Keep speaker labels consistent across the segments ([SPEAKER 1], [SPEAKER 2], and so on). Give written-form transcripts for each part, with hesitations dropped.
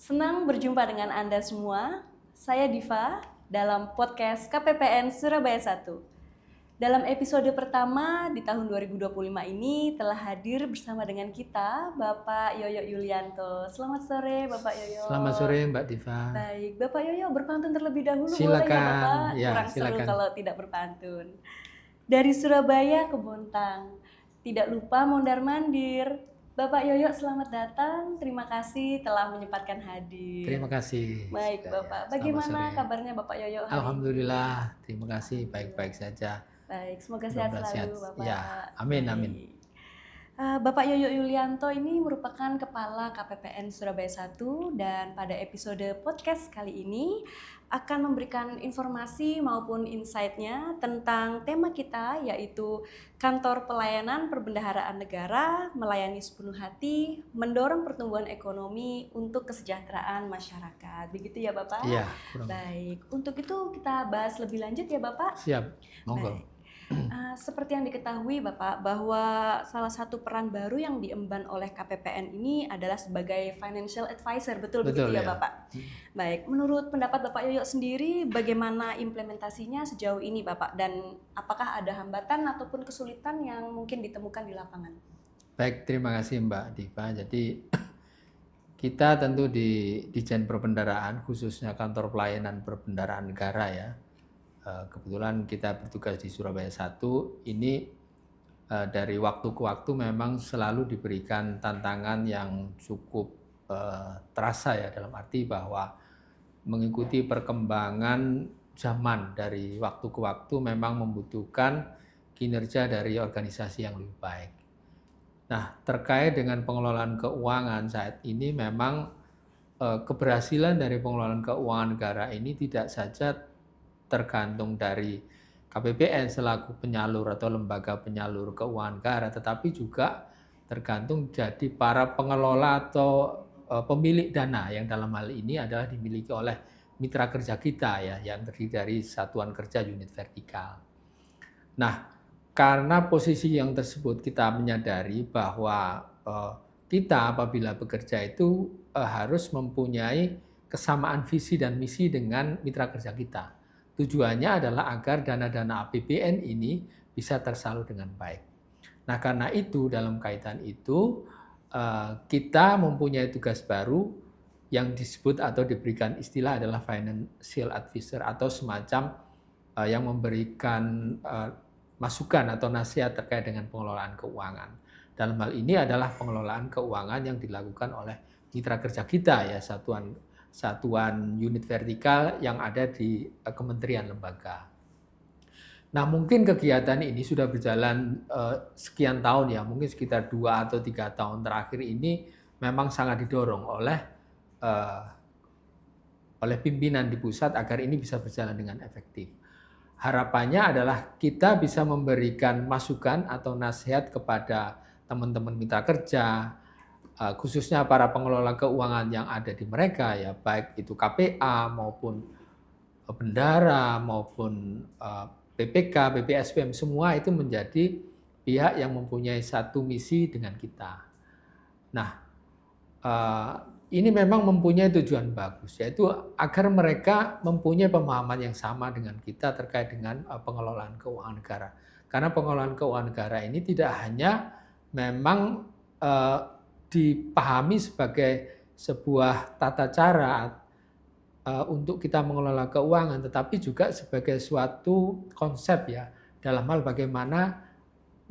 [SPEAKER 1] Senang berjumpa dengan Anda semua. Saya Diva dalam podcast KPPN Surabaya 1. Dalam episode pertama di tahun 2025 ini telah hadir bersama dengan kita Bapak Yoyo Yulianto. Selamat sore Bapak Yoyo.
[SPEAKER 2] Selamat sore Mbak Diva.
[SPEAKER 1] Baik, Bapak Yoyo berpantun terlebih dahulu boleh ya
[SPEAKER 2] Silakan.
[SPEAKER 1] Bapak?
[SPEAKER 2] Ya,
[SPEAKER 1] Kurang seru
[SPEAKER 2] silakan.
[SPEAKER 1] kalau tidak berpantun. Dari Surabaya ke Bontang, tidak lupa mondar-mandir. Bapak Yoyo selamat datang, terima kasih telah menyempatkan hadir.
[SPEAKER 2] Terima kasih.
[SPEAKER 1] Baik
[SPEAKER 2] sudah,
[SPEAKER 1] Bapak,
[SPEAKER 2] Selamat
[SPEAKER 1] bagaimana
[SPEAKER 2] sore.
[SPEAKER 1] kabarnya Bapak Yoyo hari ini?
[SPEAKER 2] Alhamdulillah, terima kasih, baik-baik saja.
[SPEAKER 1] Baik, semoga sehat
[SPEAKER 2] Mudah-mudahan
[SPEAKER 1] selalu Bapak.
[SPEAKER 2] Ya, amin,
[SPEAKER 1] Baik.
[SPEAKER 2] amin.
[SPEAKER 1] Bapak Yoyo Yulianto ini merupakan Kepala KPPN Surabaya 1 dan pada episode podcast kali ini akan memberikan informasi maupun insight-nya tentang tema kita yaitu Kantor Pelayanan Perbendaharaan Negara melayani sepenuh hati, mendorong pertumbuhan ekonomi untuk kesejahteraan masyarakat. Begitu ya Bapak?
[SPEAKER 2] Iya,
[SPEAKER 1] Baik, untuk itu kita bahas lebih lanjut ya Bapak.
[SPEAKER 2] Siap, monggo.
[SPEAKER 1] Baik. Seperti yang diketahui Bapak bahwa salah satu peran baru yang diemban oleh KPPN ini adalah sebagai financial advisor, betul begitu ya Bapak? Baik, menurut pendapat Bapak Yoyo sendiri bagaimana implementasinya sejauh ini Bapak dan apakah ada hambatan ataupun kesulitan yang mungkin ditemukan di lapangan?
[SPEAKER 2] Baik, terima kasih Mbak Diva. Jadi kita tentu di Dijen Perbendaharaan khususnya Kantor Pelayanan Perbendaharaan Negara ya. Kebetulan kita bertugas di Surabaya 1, ini dari waktu ke waktu memang selalu diberikan tantangan yang cukup terasa ya, dalam arti bahwa mengikuti perkembangan zaman dari waktu ke waktu memang membutuhkan kinerja dari organisasi yang lebih baik. Nah, terkait dengan pengelolaan keuangan saat ini memang keberhasilan dari pengelolaan keuangan negara ini tidak saja tergantung dari KPPN selaku penyalur atau lembaga penyalur keuangan negara, tetapi juga tergantung jadi para pengelola atau pemilik dana yang dalam hal ini adalah dimiliki oleh mitra kerja kita ya, yang terdiri dari satuan kerja unit vertikal. Nah, karena posisi yang tersebut kita menyadari bahwa kita apabila bekerja itu harus mempunyai kesamaan visi dan misi dengan mitra kerja kita. Tujuannya adalah agar dana-dana APBN ini bisa tersalur dengan baik. Nah, karena itu dalam kaitan itu kita mempunyai tugas baru yang disebut atau diberikan istilah adalah financial advisor atau semacam yang memberikan masukan atau nasihat terkait dengan pengelolaan keuangan. Dalam hal ini adalah pengelolaan keuangan yang dilakukan oleh mitra kerja kita ya, satuan unit vertikal yang ada di kementerian lembaga. Nah, mungkin kegiatan ini sudah berjalan sekian tahun ya, mungkin sekitar 2 atau 3 tahun terakhir ini memang sangat didorong oleh pimpinan di pusat agar ini bisa berjalan dengan efektif. Harapannya adalah kita bisa memberikan masukan atau nasihat kepada teman-teman mitra kerja, khususnya para pengelola keuangan yang ada di mereka ya, baik itu KPA maupun bendara maupun PPK, BPSPM, semua itu menjadi pihak yang mempunyai satu misi dengan kita. Nah, ini memang mempunyai tujuan bagus, yaitu agar mereka mempunyai pemahaman yang sama dengan kita terkait dengan pengelolaan keuangan negara. Karena pengelolaan keuangan negara ini tidak hanya memang dipahami sebagai sebuah tata cara untuk kita mengelola keuangan, tetapi juga sebagai suatu konsep ya, dalam hal bagaimana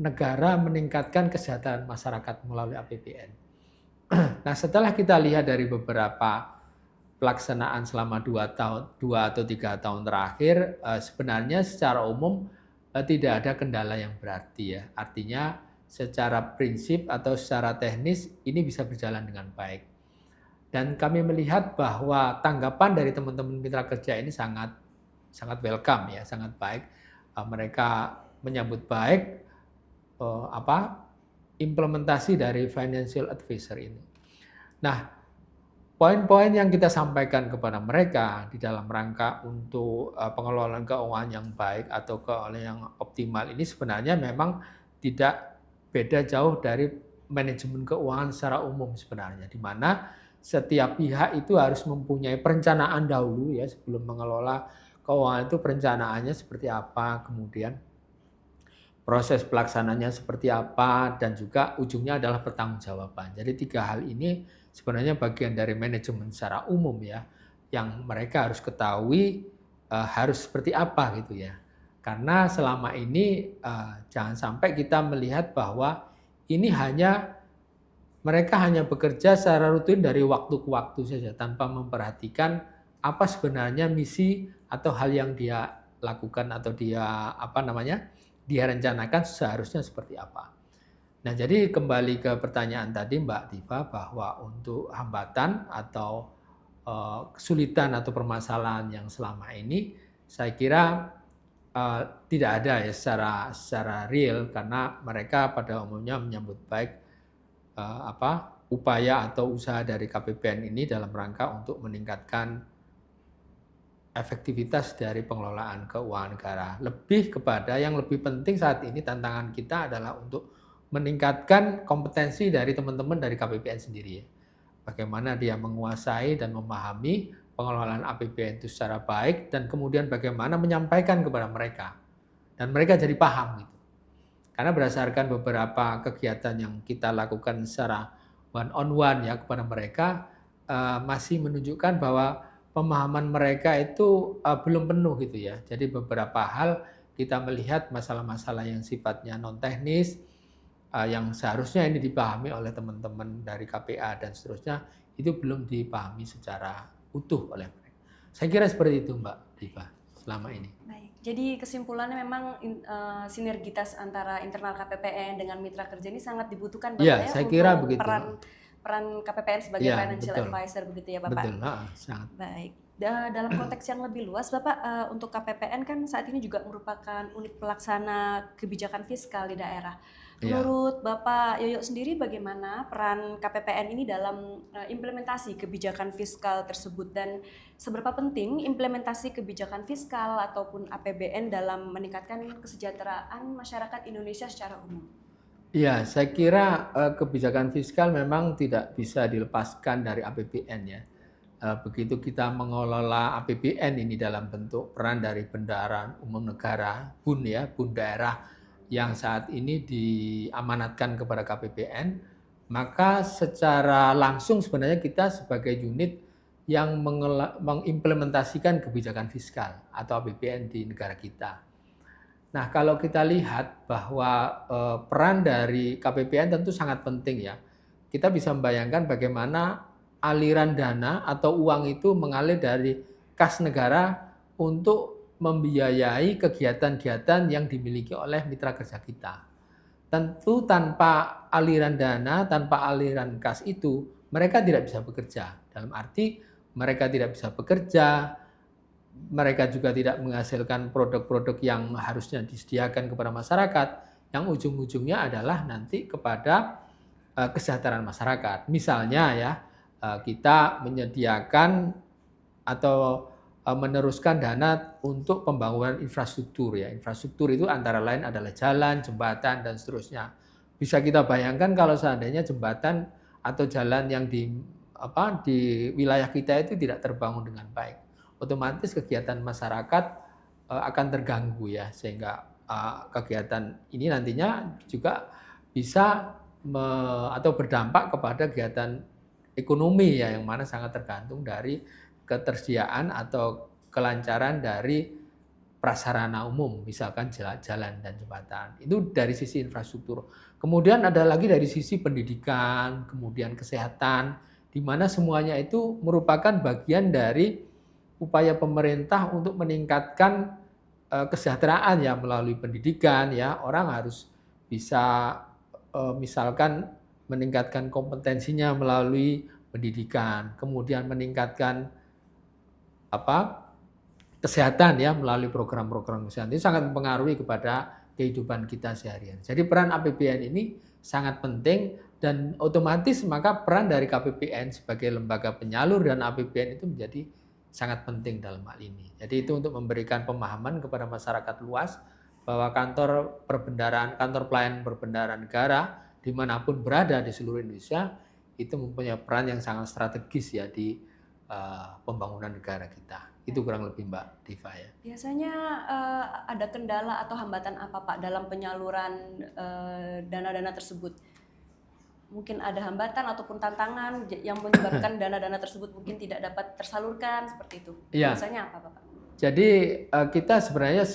[SPEAKER 2] negara meningkatkan kesejahteraan masyarakat melalui APBN. Nah, setelah kita lihat dari beberapa pelaksanaan selama 2 atau 3 tahun terakhir, sebenarnya secara umum tidak ada kendala yang berarti ya. Artinya secara prinsip atau secara teknis ini bisa berjalan dengan baik. Dan kami melihat bahwa tanggapan dari teman-teman mitra kerja ini sangat welcome ya, sangat baik. Mereka menyambut baik implementasi dari financial advisor ini. Nah, poin-poin yang kita sampaikan kepada mereka di dalam rangka untuk pengelolaan keuangan yang baik atau keuangan yang optimal ini sebenarnya memang tidak beda jauh dari manajemen keuangan secara umum sebenarnya, di mana setiap pihak itu harus mempunyai perencanaan dahulu ya sebelum mengelola keuangan itu perencanaannya seperti apa, kemudian proses pelaksananya seperti apa, dan juga ujungnya adalah pertanggungjawaban. Jadi 3 hal ini sebenarnya bagian dari manajemen secara umum ya, yang mereka harus ketahui harus seperti apa gitu ya. Karena selama ini jangan sampai kita melihat bahwa ini mereka hanya bekerja secara rutin dari waktu ke waktu saja tanpa memperhatikan apa sebenarnya misi atau hal yang dia lakukan atau dia rencanakan seharusnya seperti apa. Nah, jadi kembali ke pertanyaan tadi Mbak Diva bahwa untuk hambatan atau kesulitan atau permasalahan yang selama ini saya kira tidak ada ya secara real karena mereka pada umumnya menyambut baik upaya atau usaha dari KPPN ini dalam rangka untuk meningkatkan efektivitas dari pengelolaan keuangan negara. Lebih kepada yang lebih penting saat ini tantangan kita adalah untuk meningkatkan kompetensi dari teman-teman dari KPPN sendiri ya. Bagaimana dia menguasai dan memahami pengelolaan APBN itu secara baik dan kemudian bagaimana menyampaikan kepada mereka. Dan mereka jadi paham gitu. Karena berdasarkan beberapa kegiatan yang kita lakukan secara one on one ya kepada mereka masih menunjukkan bahwa pemahaman mereka itu belum penuh gitu ya. Jadi beberapa hal kita melihat masalah-masalah yang sifatnya non teknis yang seharusnya ini dipahami oleh teman-teman dari KPA dan seterusnya itu belum dipahami secara utuh oleh mereka. Saya kira seperti itu Mbak Diva selama ini.
[SPEAKER 1] Baik, jadi kesimpulannya memang sinergitas antara internal KPPN dengan mitra kerja ini sangat dibutuhkan Bapak
[SPEAKER 2] Ya,
[SPEAKER 1] ya
[SPEAKER 2] saya
[SPEAKER 1] untuk
[SPEAKER 2] kira begitu.
[SPEAKER 1] peran KPPN sebagai
[SPEAKER 2] Ya,
[SPEAKER 1] financial
[SPEAKER 2] betul.
[SPEAKER 1] advisor begitu ya Bapak.
[SPEAKER 2] Betul, sangat.
[SPEAKER 1] Baik. Dalam konteks yang lebih luas Bapak, untuk KPPN kan saat ini juga merupakan unit pelaksana kebijakan fiskal di daerah.
[SPEAKER 2] Ya.
[SPEAKER 1] Menurut Bapak Yoyo sendiri bagaimana peran KPPN ini dalam implementasi kebijakan fiskal tersebut dan seberapa penting implementasi kebijakan fiskal ataupun APBN dalam meningkatkan kesejahteraan masyarakat Indonesia secara umum?
[SPEAKER 2] Ya, saya kira kebijakan fiskal memang tidak bisa dilepaskan dari APBN ya. Begitu kita mengelola APBN ini dalam bentuk peran dari Bendahara Umum Negara, BUN ya, BUN daerah yang saat ini diamanatkan kepada KPPN, maka secara langsung sebenarnya kita sebagai unit yang mengimplementasikan kebijakan fiskal atau APBN di negara kita. Nah, kalau kita lihat bahwa peran dari KPPN tentu sangat penting ya. Kita bisa membayangkan bagaimana aliran dana atau uang itu mengalir dari kas negara untuk membiayai kegiatan-kegiatan yang dimiliki oleh mitra kerja kita. Tentu tanpa aliran dana, tanpa aliran kas itu, mereka tidak bisa bekerja. Dalam arti mereka tidak bisa bekerja, mereka juga tidak menghasilkan produk-produk yang harusnya disediakan kepada masyarakat, yang ujung-ujungnya adalah nanti kepada kesejahteraan masyarakat. Misalnya ya, kita menyediakan atau meneruskan dana untuk pembangunan infrastruktur ya. Infrastruktur itu antara lain adalah jalan, jembatan dan seterusnya. Bisa kita bayangkan kalau seandainya jembatan atau jalan yang di wilayah kita itu tidak terbangun dengan baik, otomatis kegiatan masyarakat akan terganggu ya, sehingga kegiatan ini nantinya juga bisa atau berdampak kepada kegiatan ekonomi ya, yang mana sangat tergantung dari ketersediaan atau kelancaran dari prasarana umum, misalkan jalan dan jembatan. Itu dari sisi infrastruktur. Kemudian ada lagi dari sisi pendidikan, kemudian kesehatan, di mana semuanya itu merupakan bagian dari upaya pemerintah untuk meningkatkan kesejahteraan ya melalui pendidikan ya. Orang harus bisa misalkan meningkatkan kompetensinya melalui pendidikan, kemudian meningkatkan kesehatan ya melalui program-program kesehatan. Itu sangat mempengaruhi kepada kehidupan kita seharian. Jadi peran APBN ini sangat penting dan otomatis maka peran dari KPPN sebagai lembaga penyalur dan APBN itu menjadi sangat penting dalam hal ini. Jadi itu untuk memberikan pemahaman kepada masyarakat luas bahwa kantor pelayanan perbendaharaan negara dimanapun berada di seluruh Indonesia itu mempunyai peran yang sangat strategis ya di pembangunan negara kita. Itu kurang lebih Mbak Diva ya.
[SPEAKER 1] Biasanya ada kendala atau hambatan apa Pak dalam penyaluran dana-dana tersebut? Mungkin ada hambatan ataupun tantangan yang menyebabkan dana-dana tersebut mungkin tidak dapat tersalurkan seperti itu.
[SPEAKER 2] Iya.
[SPEAKER 1] Biasanya apa Pak?
[SPEAKER 2] Jadi kita sebenarnya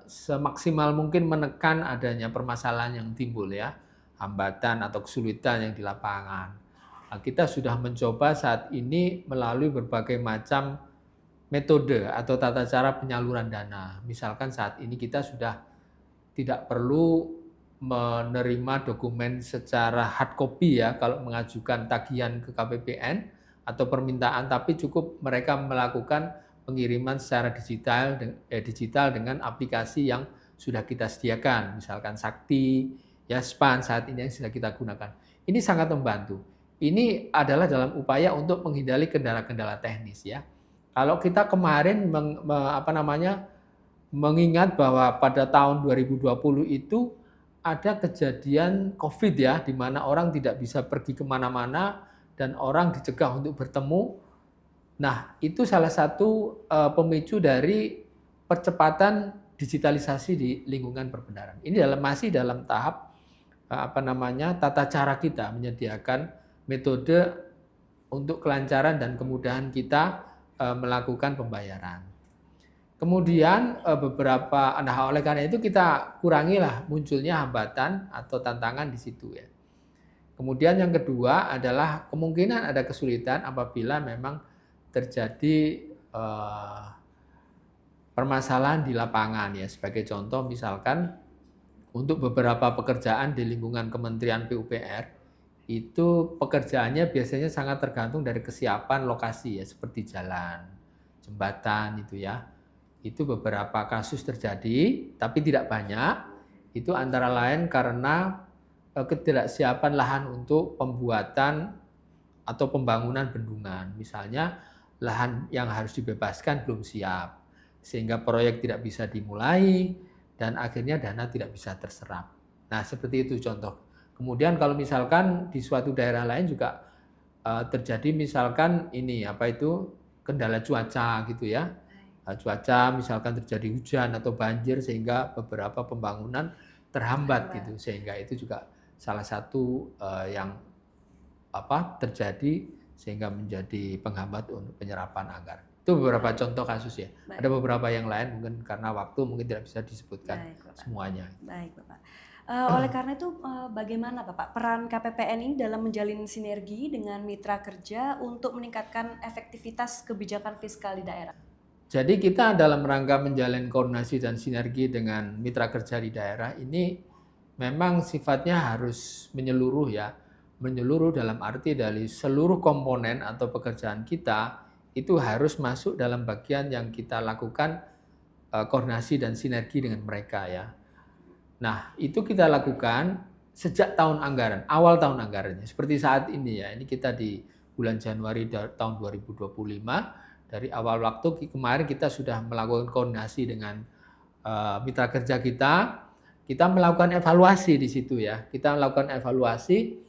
[SPEAKER 2] semaksimal mungkin menekan adanya permasalahan yang timbul ya, hambatan atau kesulitan yang di lapangan. Kita sudah mencoba saat ini melalui berbagai macam metode atau tata cara penyaluran dana. Misalkan saat ini kita sudah tidak perlu menerima dokumen secara hard copy ya kalau mengajukan tagihan ke KPPN atau permintaan, tapi cukup mereka melakukan pengiriman secara digital dengan aplikasi yang sudah kita sediakan, misalkan Sakti, ya SPAN saat ini yang sudah kita gunakan. Ini sangat membantu. Ini adalah dalam upaya untuk menghindari kendala-kendala teknis ya. Kalau kita kemarin mengingat bahwa pada tahun 2020 itu ada kejadian COVID ya, di mana orang tidak bisa pergi kemana-mana dan orang dicegah untuk bertemu. Nah, itu salah satu pemicu dari percepatan digitalisasi di lingkungan perbendaharaan. Ini masih dalam tahap tata cara kita menyediakan metode untuk kelancaran dan kemudahan kita melakukan pembayaran. Kemudian oleh karena itu kita kurangilah munculnya hambatan atau tantangan di situ ya. Kemudian yang kedua adalah kemungkinan ada kesulitan apabila memang terjadi permasalahan di lapangan ya. Sebagai contoh misalkan untuk beberapa pekerjaan di lingkungan Kementerian PUPR itu pekerjaannya biasanya sangat tergantung dari kesiapan lokasi ya, seperti jalan, jembatan itu ya. Itu beberapa kasus terjadi, tapi tidak banyak. Itu antara lain karena ketidaksiapan lahan untuk pembuatan atau pembangunan bendungan. Misalnya lahan yang harus dibebaskan belum siap, sehingga proyek tidak bisa dimulai dan akhirnya dana tidak bisa terserap. Nah, seperti itu contoh. Kemudian kalau misalkan di suatu daerah lain juga terjadi misalkan kendala cuaca gitu ya. Cuaca misalkan terjadi hujan atau banjir sehingga beberapa pembangunan terhambat gitu, sehingga itu juga salah satu yang terjadi sehingga menjadi penghambat untuk penyerapan anggaran. Itu beberapa contoh kasus ya. Baik. Ada beberapa yang lain mungkin karena waktu mungkin tidak bisa disebutkan semuanya.
[SPEAKER 1] Baik Bapak. Oleh karena itu bagaimana Bapak peran KPPN ini dalam menjalin sinergi dengan mitra kerja untuk meningkatkan efektivitas kebijakan fiskal di daerah?
[SPEAKER 2] Jadi kita dalam rangka menjalin koordinasi dan sinergi dengan mitra kerja di daerah ini memang sifatnya harus menyeluruh ya. Menyeluruh dalam arti dari seluruh komponen atau pekerjaan kita itu harus masuk dalam bagian yang kita lakukan koordinasi dan sinergi dengan mereka ya. Nah, itu kita lakukan sejak tahun anggaran, awal tahun anggarannya. Seperti saat ini ya, ini kita di bulan Januari tahun 2025. Dari awal waktu kemarin kita sudah melakukan koordinasi dengan mitra kerja kita melakukan evaluasi di situ ya. Kita melakukan evaluasi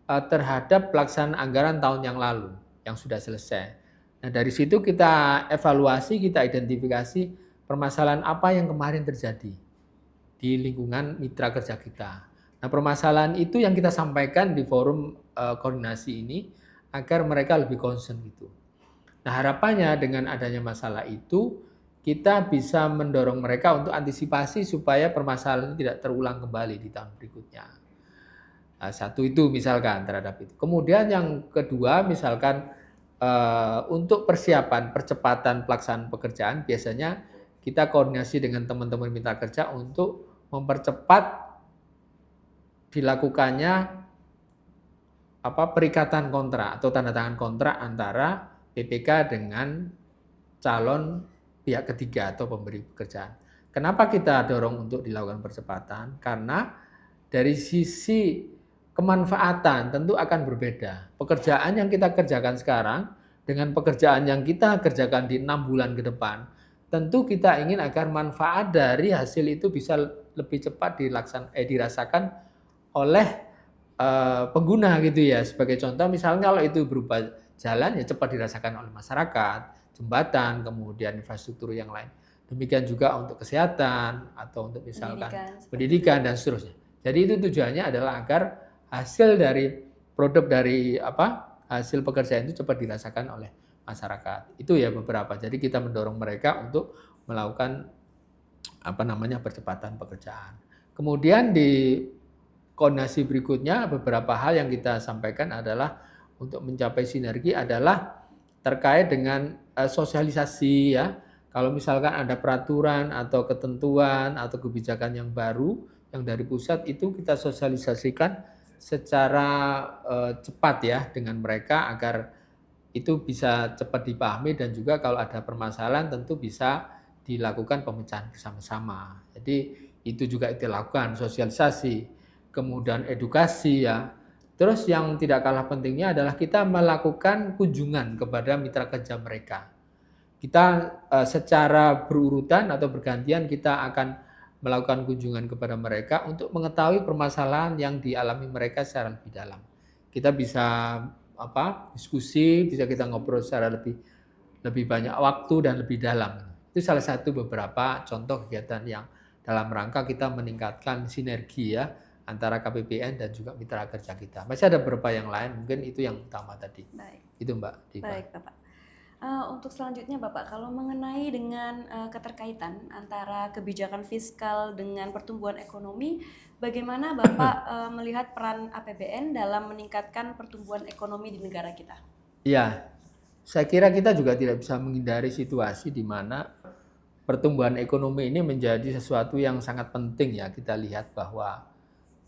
[SPEAKER 2] terhadap pelaksanaan anggaran tahun yang lalu yang sudah selesai. Nah, dari situ kita evaluasi, kita identifikasi permasalahan apa yang kemarin terjadi di lingkungan mitra kerja kita. Nah, permasalahan itu yang kita sampaikan di forum koordinasi ini agar mereka lebih concern gitu. Nah, harapannya dengan adanya masalah itu, kita bisa mendorong mereka untuk antisipasi supaya permasalahan ini tidak terulang kembali di tahun berikutnya. Nah, satu itu misalkan terhadap itu. Kemudian yang kedua misalkan untuk percepatan pelaksanaan pekerjaan, biasanya kita koordinasi dengan teman-teman mitra kerja untuk mempercepat dilakukannya perikatan kontrak atau tanda tangan kontrak antara PPK dengan calon pihak ketiga atau pemberi pekerjaan. Kenapa kita dorong untuk dilakukan percepatan? Karena dari sisi kemanfaatan tentu akan berbeda. Pekerjaan yang kita kerjakan sekarang dengan pekerjaan yang kita kerjakan di 6 bulan ke depan, tentu kita ingin agar manfaat dari hasil itu bisa lebih cepat dirasakan oleh pengguna gitu ya. Sebagai contoh misalnya kalau itu berupa jalan ya cepat dirasakan oleh masyarakat, jembatan, kemudian infrastruktur yang lain. Demikian juga untuk kesehatan atau untuk misalkan pendidikan dan seterusnya. Jadi itu tujuannya adalah agar hasil dari produk dari hasil pekerjaan itu cepat dirasakan oleh masyarakat. Itu ya beberapa. Jadi kita mendorong mereka untuk melakukan percepatan pekerjaan. Kemudian di koordinasi berikutnya beberapa hal yang kita sampaikan adalah untuk mencapai sinergi adalah terkait dengan sosialisasi ya. Kalau misalkan ada peraturan atau ketentuan atau kebijakan yang baru yang dari pusat itu kita sosialisasikan secara cepat ya dengan mereka agar itu bisa cepat dipahami dan juga kalau ada permasalahan tentu bisa dilakukan pemecahan bersama-sama. Jadi itu juga kita lakukan sosialisasi, kemudian edukasi ya. Terus yang tidak kalah pentingnya adalah kita melakukan kunjungan kepada mitra kerja mereka. Kita secara berurutan atau bergantian kita akan melakukan kunjungan kepada mereka untuk mengetahui permasalahan yang dialami mereka secara lebih dalam. Kita bisa diskusi, bisa kita ngobrol secara lebih banyak waktu dan lebih dalam. Itu salah satu beberapa contoh kegiatan yang dalam rangka kita meningkatkan sinergi ya antara KPPN dan juga mitra kerja kita. Masih ada beberapa yang lain, mungkin itu yang utama tadi.
[SPEAKER 1] Baik.
[SPEAKER 2] Itu Mbak Diva.
[SPEAKER 1] Baik Bapak. Untuk selanjutnya Bapak, kalau mengenai dengan keterkaitan antara kebijakan fiskal dengan pertumbuhan ekonomi, bagaimana Bapak melihat peran APBN dalam meningkatkan pertumbuhan ekonomi di negara kita?
[SPEAKER 2] Iya, saya kira kita juga tidak bisa menghindari situasi di mana pertumbuhan ekonomi ini menjadi sesuatu yang sangat penting ya. Kita lihat bahwa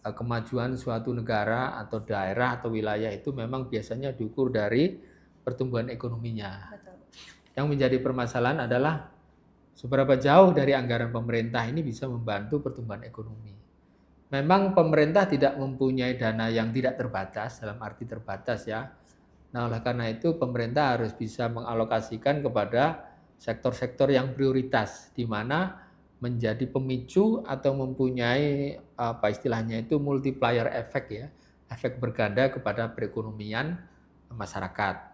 [SPEAKER 2] kemajuan suatu negara atau daerah atau wilayah itu memang biasanya diukur dari pertumbuhan ekonominya.
[SPEAKER 1] Betul.
[SPEAKER 2] Yang menjadi permasalahan adalah seberapa jauh dari anggaran pemerintah ini bisa membantu pertumbuhan ekonomi. Memang pemerintah tidak mempunyai dana yang tidak terbatas, dalam arti terbatas ya. Nah, oleh karena itu pemerintah harus bisa mengalokasikan kepada sektor-sektor yang prioritas, di mana menjadi pemicu atau mempunyai istilahnya itu multiplier effect ya, efek berganda kepada perekonomian masyarakat.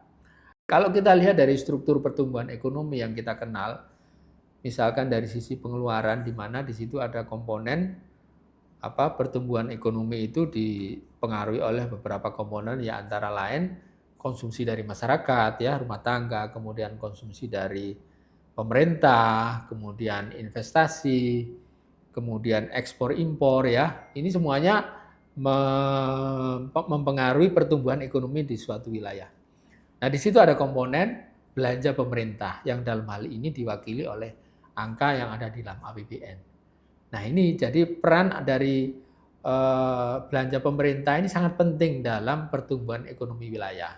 [SPEAKER 2] Kalau kita lihat dari struktur pertumbuhan ekonomi yang kita kenal, misalkan dari sisi pengeluaran, di mana di situ ada komponen pertumbuhan ekonomi itu dipengaruhi oleh beberapa komponen ya antara lain konsumsi dari masyarakat ya, rumah tangga, kemudian konsumsi dari pemerintah, kemudian investasi, kemudian ekspor impor ya. Ini semuanya mempengaruhi pertumbuhan ekonomi di suatu wilayah. Nah, di situ ada komponen belanja pemerintah yang dalam hal ini diwakili oleh angka yang ada di dalam APBN. Nah, ini jadi peran dari belanja pemerintah ini sangat penting dalam pertumbuhan ekonomi wilayah,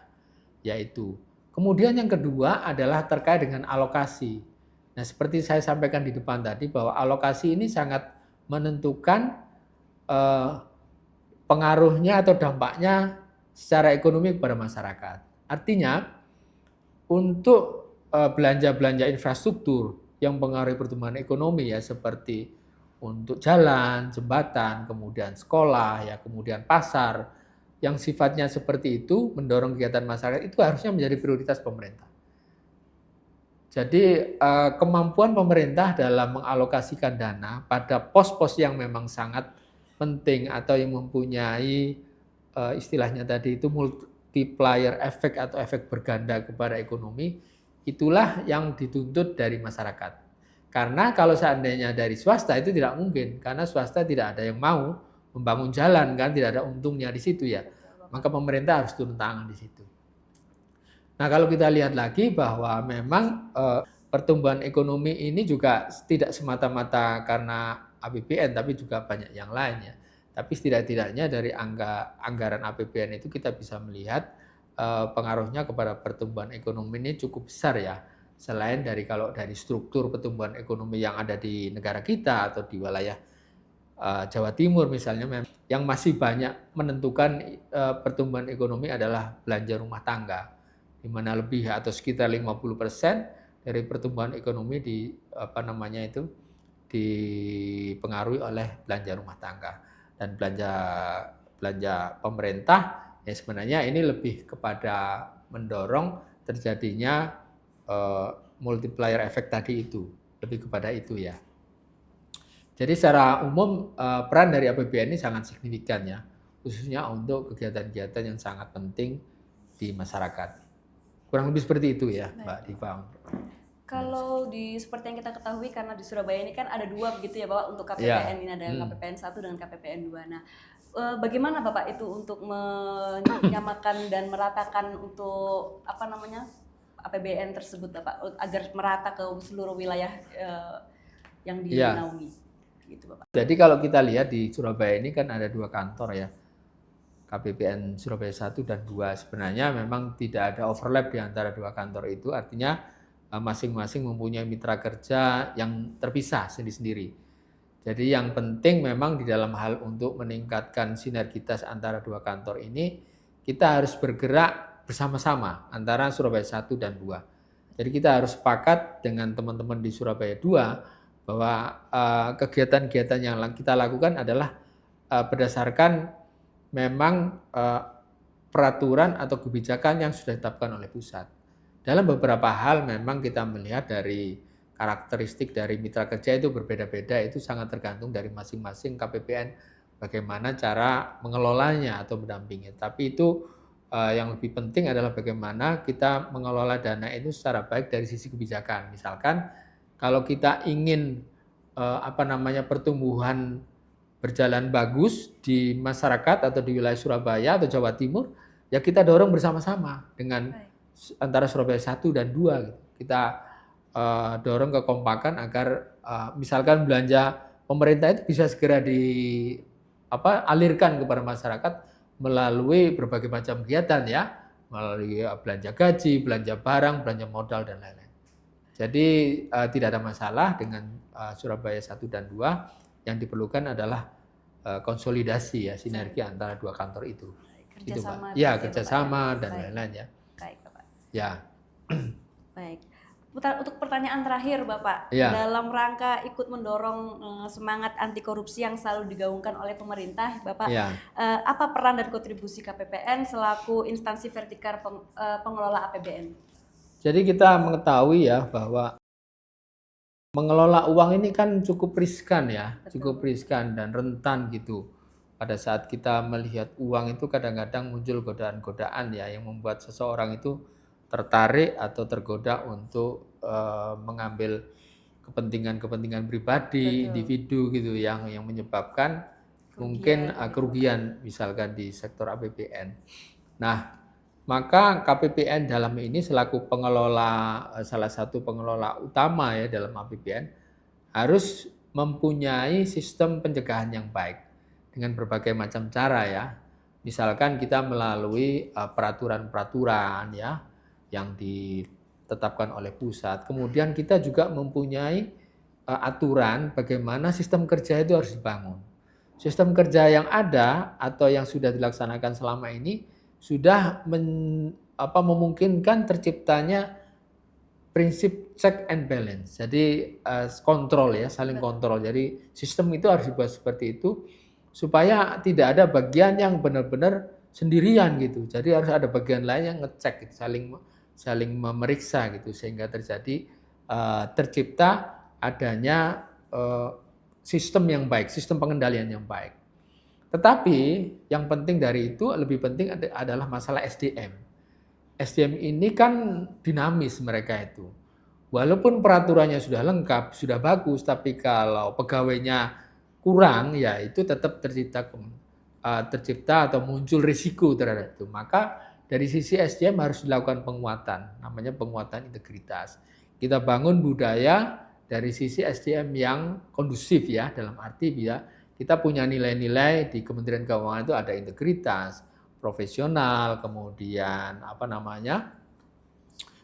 [SPEAKER 2] yaitu. Kemudian yang kedua adalah terkait dengan alokasi. Nah, seperti saya sampaikan di depan tadi bahwa alokasi ini sangat menentukan pengaruhnya atau dampaknya secara ekonomi kepada masyarakat. Artinya, untuk belanja-belanja infrastruktur yang mempengaruhi pertumbuhan ekonomi ya seperti untuk jalan, jembatan, kemudian sekolah, ya kemudian pasar, yang sifatnya seperti itu mendorong kegiatan masyarakat itu harusnya menjadi prioritas pemerintah. Jadi kemampuan pemerintah dalam mengalokasikan dana pada pos-pos yang memang sangat penting atau yang mempunyai istilahnya tadi itu multiplier efek atau efek berganda kepada ekonomi, itulah yang dituntut dari masyarakat. Karena kalau seandainya dari swasta itu tidak mungkin, karena swasta tidak ada yang mau membangun jalan kan, tidak ada untungnya di situ ya. Maka pemerintah harus turun tangan di situ. Nah, kalau kita lihat lagi bahwa memang pertumbuhan ekonomi ini juga tidak semata-mata karena APBN, tapi juga banyak yang lain ya. Tapi setidak-tidaknya dari anggaran APBN itu kita bisa melihat pengaruhnya kepada pertumbuhan ekonomi ini cukup besar ya. Selain dari kalau dari struktur pertumbuhan ekonomi yang ada di negara kita atau di wilayah Jawa Timur misalnya, yang masih banyak menentukan pertumbuhan ekonomi adalah belanja rumah tangga, di mana lebih atau sekitar 50% dari pertumbuhan ekonomi dipengaruhi oleh belanja rumah tangga. Dan belanja belanja pemerintah, ya sebenarnya ini lebih kepada mendorong terjadinya multiplier effect tadi itu, lebih kepada itu ya. Jadi secara umum peran dari APBN ini sangat signifikan ya, khususnya untuk kegiatan-kegiatan yang sangat penting di masyarakat. Kurang lebih seperti itu ya, Mbak Diva.
[SPEAKER 1] Kalau seperti yang kita ketahui karena di Surabaya ini kan ada 2 begitu ya Bapak untuk
[SPEAKER 2] Ya.
[SPEAKER 1] KPPN ini, ada KPPN 1 dan KPPN 2. Nah, bagaimana Bapak itu untuk menyamakan dan meratakan untuk APBN tersebut Bapak agar merata ke seluruh wilayah yang dinaungi gitu Bapak.
[SPEAKER 2] Jadi kalau kita lihat di Surabaya ini kan ada 2 kantor ya. KPPN Surabaya 1 dan 2. Sebenarnya memang tidak ada overlap di antara 2 kantor itu, artinya masing-masing mempunyai mitra kerja yang terpisah sendiri-sendiri. Jadi yang penting memang di dalam hal untuk meningkatkan sinergitas antara 2 kantor ini, kita harus bergerak bersama-sama antara Surabaya 1 dan 2. Jadi kita harus sepakat dengan teman-teman di Surabaya 2 bahwa kegiatan-kegiatan yang kita lakukan adalah berdasarkan memang peraturan atau kebijakan yang sudah ditetapkan oleh pusat. Dalam beberapa hal memang kita melihat dari karakteristik dari mitra kerja itu berbeda-beda, itu sangat tergantung dari masing-masing KPPN bagaimana cara mengelolanya atau mendampingi. Tapi itu yang lebih penting adalah bagaimana kita mengelola dana itu secara baik dari sisi kebijakan. Misalkan kalau kita ingin pertumbuhan berjalan bagus di masyarakat atau di wilayah Surabaya atau Jawa Timur, ya kita dorong bersama-sama dengan antara Surabaya 1 dan 2 gitu. Kita dorong kekompakan agar misalkan belanja pemerintah itu bisa segera alirkan kepada masyarakat melalui berbagai macam kegiatan ya, melalui belanja gaji, belanja barang, belanja modal dan lain-lain. Jadi tidak ada masalah dengan Surabaya 1 dan 2. Yang diperlukan adalah konsolidasi ya, sinergi antara 2 kantor itu.
[SPEAKER 1] Kerjasama.
[SPEAKER 2] Ya, kerjasama dan lain-lain ya.
[SPEAKER 1] Baik Bapak.
[SPEAKER 2] Ya.
[SPEAKER 1] Baik. Untuk pertanyaan terakhir Bapak, dalam rangka ikut mendorong semangat anti korupsi yang selalu digaungkan oleh pemerintah, Bapak, apa peran dan kontribusi KPPN selaku instansi vertikal pengelola APBN?
[SPEAKER 2] Jadi kita mengetahui ya bahwa mengelola uang ini kan cukup riskan ya, cukup riskan dan rentan gitu. Pada saat kita melihat uang itu kadang-kadang muncul godaan-godaan ya yang membuat seseorang itu tertarik atau tergoda untuk mengambil kepentingan-kepentingan pribadi, individu gitu yang menyebabkan mungkin kerugian misalkan di sektor APBN. Nah, maka KPPN dalam ini selaku pengelola, salah satu pengelola utama ya dalam APBN, harus mempunyai sistem pencegahan yang baik dengan berbagai macam cara ya. Misalkan kita melalui peraturan-peraturan ya yang ditetapkan oleh pusat. Kemudian kita juga mempunyai aturan bagaimana sistem kerja itu harus dibangun. Sistem kerja yang ada atau yang sudah dilaksanakan selama ini sudah memungkinkan terciptanya prinsip check and balance. Jadi kontrol ya, saling kontrol. Jadi sistem itu harus dibuat seperti itu supaya tidak ada bagian yang benar-benar sendirian gitu. Jadi harus ada bagian lain yang ngecek gitu, saling memeriksa gitu sehingga tercipta adanya sistem yang baik, sistem pengendalian yang baik. Tetapi yang penting dari itu, lebih penting adalah masalah SDM. SDM ini kan dinamis mereka itu. Walaupun peraturannya sudah lengkap, sudah bagus, tapi kalau pegawainya kurang, ya itu tetap tercipta atau muncul risiko terhadap itu. Maka dari sisi SDM harus dilakukan penguatan, namanya penguatan integritas. Kita bangun budaya dari sisi SDM yang kondusif ya, dalam arti kita punya nilai-nilai di Kementerian Keuangan itu ada integritas, profesional, kemudian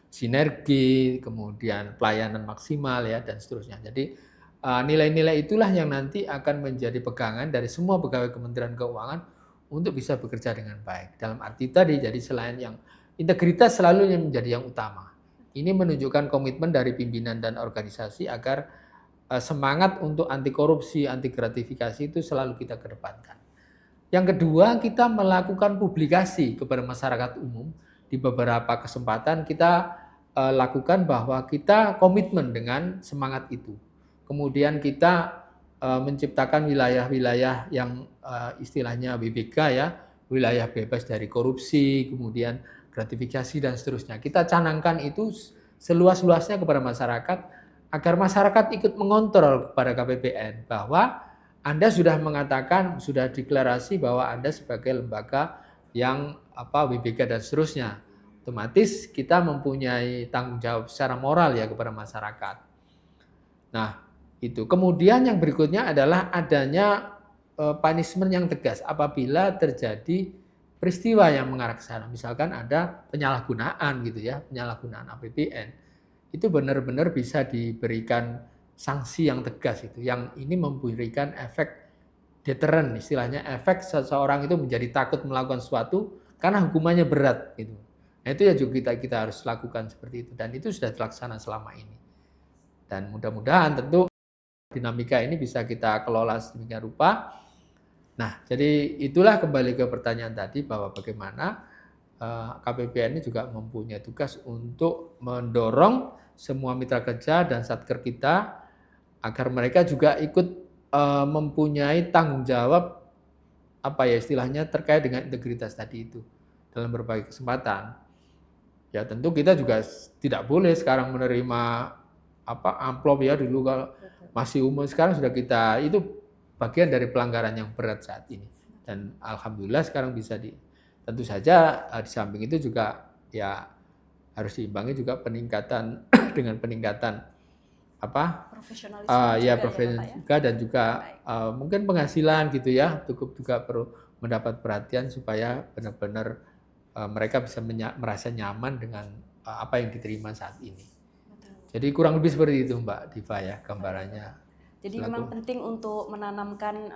[SPEAKER 2] sinergi, kemudian pelayanan maksimal ya dan seterusnya. Jadi nilai-nilai itulah yang nanti akan menjadi pegangan dari semua pegawai Kementerian Keuangan untuk bisa bekerja dengan baik. Dalam arti tadi, jadi selain yang integritas selalu yang menjadi yang utama. Ini menunjukkan komitmen dari pimpinan dan organisasi agar semangat untuk anti korupsi, anti gratifikasi itu selalu kita kedepankan. Yang kedua, kita melakukan publikasi kepada masyarakat umum. Di beberapa kesempatan kita lakukan bahwa kita komitmen dengan semangat itu. Kemudian kita menciptakan wilayah-wilayah yang istilahnya WBK ya, wilayah bebas dari korupsi, kemudian gratifikasi dan seterusnya. Kita canangkan itu seluas-luasnya kepada masyarakat agar masyarakat ikut mengontrol kepada KPPN bahwa Anda sudah mengatakan, sudah deklarasi bahwa Anda sebagai lembaga yang WBK dan seterusnya. Otomatis kita mempunyai tanggung jawab secara moral ya kepada masyarakat. Nah, itu. Kemudian yang berikutnya adalah adanya punishment yang tegas apabila terjadi peristiwa yang mengarah ke sana. Misalkan ada penyalahgunaan gitu ya, penyalahgunaan APBN. Itu benar-benar bisa diberikan sanksi yang tegas itu. Yang ini memberikan efek deteren, istilahnya efek seseorang itu menjadi takut melakukan sesuatu karena hukumannya berat gitu. Nah, itu ya juga kita harus lakukan seperti itu dan itu sudah terlaksana selama ini. Dan mudah-mudahan tentu dinamika ini bisa kita kelola sedemikian rupa. Nah, jadi itulah kembali ke pertanyaan tadi bahwa bagaimana KPPN ini juga mempunyai tugas untuk mendorong semua mitra kerja dan satker kita agar mereka juga ikut mempunyai tanggung jawab istilahnya terkait dengan integritas tadi itu dalam berbagai kesempatan. Ya tentu kita juga tidak boleh sekarang menerima amplop ya dulu kalau masih umum, sekarang sudah kita itu bagian dari pelanggaran yang berat saat ini dan alhamdulillah sekarang bisa tentu saja di samping itu juga ya harus diimbangi juga peningkatan dengan peningkatan
[SPEAKER 1] profesionalisme
[SPEAKER 2] profesionalisme juga dan juga mungkin penghasilan gitu ya cukup juga perlu mendapat perhatian supaya benar-benar mereka bisa merasa nyaman dengan apa yang diterima saat ini. Betul. Jadi kurang lebih seperti itu Mbak Diva ya gambarannya.
[SPEAKER 1] Jadi memang penting untuk menanamkan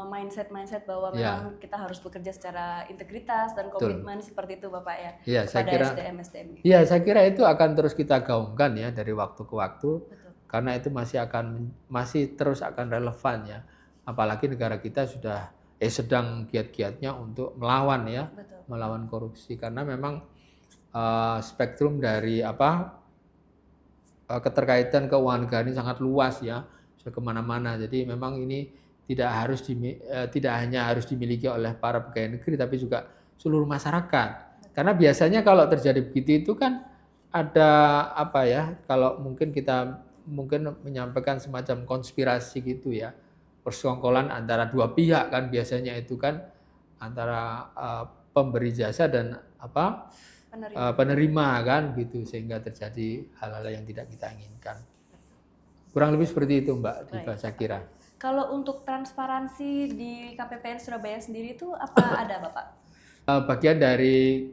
[SPEAKER 1] mindset bahwa memang kita harus bekerja secara integritas dan komitmen seperti itu Bapak ya, kepada SDM.
[SPEAKER 2] Iya, saya kira itu akan terus kita gaungkan ya dari waktu ke waktu. Betul. Karena itu masih terus akan relevan ya. Apalagi negara kita sudah sedang giat-giatnya untuk melawan ya, melawan korupsi karena memang spektrum dari keterkaitan keuangan negara ini sangat luas ya. Kemana-mana. Jadi memang ini tidak hanya harus dimiliki oleh para pegawai negeri, tapi juga seluruh masyarakat. Karena biasanya kalau terjadi begitu itu kan ada kalau mungkin kita menyampaikan semacam konspirasi gitu ya, persekongkolan antara dua pihak kan biasanya itu kan antara pemberi jasa dan penerima kan gitu sehingga terjadi hal-hal yang tidak kita inginkan. Kurang lebih seperti itu Mbak Diva, saya kira.
[SPEAKER 1] Kalau untuk transparansi di KPPN Surabaya sendiri itu apa ada Bapak?
[SPEAKER 2] Bagian dari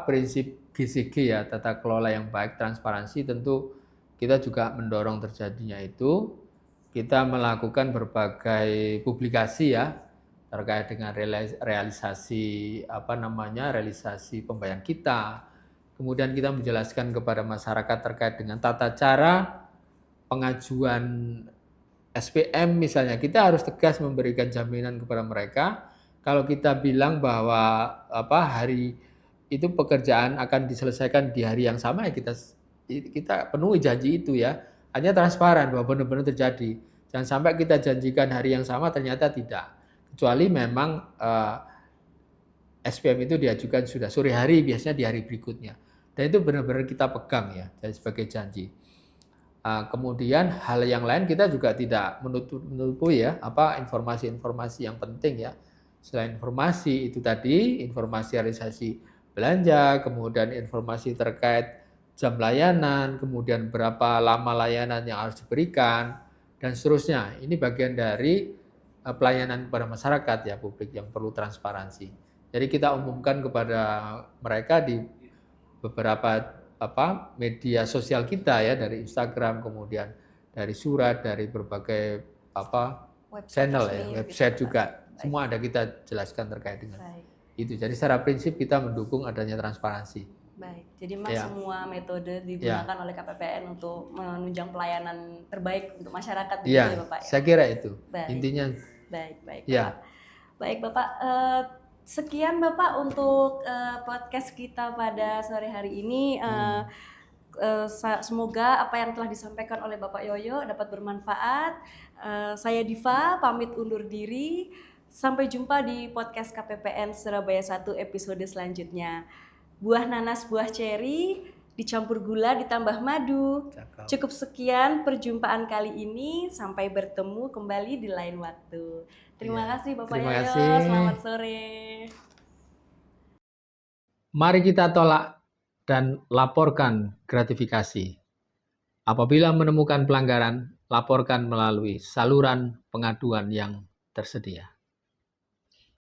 [SPEAKER 2] prinsip GCG ya, tata kelola yang baik, transparansi, tentu kita juga mendorong terjadinya itu. Kita melakukan berbagai publikasi ya terkait dengan realisasi realisasi pembayaran kita. Kemudian kita menjelaskan kepada masyarakat terkait dengan tata cara pengajuan SPM misalnya, kita harus tegas memberikan jaminan kepada mereka. Kalau kita bilang bahwa hari itu pekerjaan akan diselesaikan di hari yang sama ya kita penuhi janji itu ya. Hanya transparan bahwa benar-benar terjadi. Jangan sampai kita janjikan hari yang sama ternyata tidak. Kecuali memang SPM itu diajukan sudah sore hari biasanya di hari berikutnya. Dan itu benar-benar kita pegang ya sebagai janji. Kemudian hal yang lain kita juga tidak menutupi ya informasi-informasi yang penting ya. Selain informasi itu tadi, informasi realisasi belanja, kemudian informasi terkait jam layanan, kemudian berapa lama layanan yang harus diberikan dan seterusnya. Ini bagian dari pelayanan kepada masyarakat ya publik yang perlu transparansi. Jadi kita umumkan kepada mereka di beberapa media sosial kita ya dari Instagram, kemudian dari surat, dari berbagai channel ya, website juga. Baik. Semua ada kita jelaskan terkait dengan itu. Jadi secara prinsip kita mendukung adanya transparansi.
[SPEAKER 1] Baik. Jadi semua metode digunakan oleh KPPN untuk menunjang pelayanan terbaik untuk masyarakat
[SPEAKER 2] ya Bapak ya. Saya kira itu. Baik. Intinya
[SPEAKER 1] baik.
[SPEAKER 2] Ya.
[SPEAKER 1] Baik Bapak, sekian Bapak untuk podcast kita pada sore hari ini. Semoga apa yang telah disampaikan oleh Bapak Yoyo dapat bermanfaat. Saya Diva pamit undur diri. Sampai jumpa di podcast KPPN Surabaya 1 episode selanjutnya. Buah nanas, buah ceri, dicampur gula ditambah madu.
[SPEAKER 2] Cakep.
[SPEAKER 1] Cukup sekian perjumpaan kali ini. Sampai bertemu kembali di lain waktu. Terima
[SPEAKER 2] Iya.
[SPEAKER 1] kasih Bapak
[SPEAKER 2] Terima
[SPEAKER 1] Yoyo.
[SPEAKER 2] kasih.
[SPEAKER 1] Selamat sore.
[SPEAKER 2] Mari kita tolak dan laporkan gratifikasi. Apabila menemukan pelanggaran, laporkan melalui saluran pengaduan yang tersedia.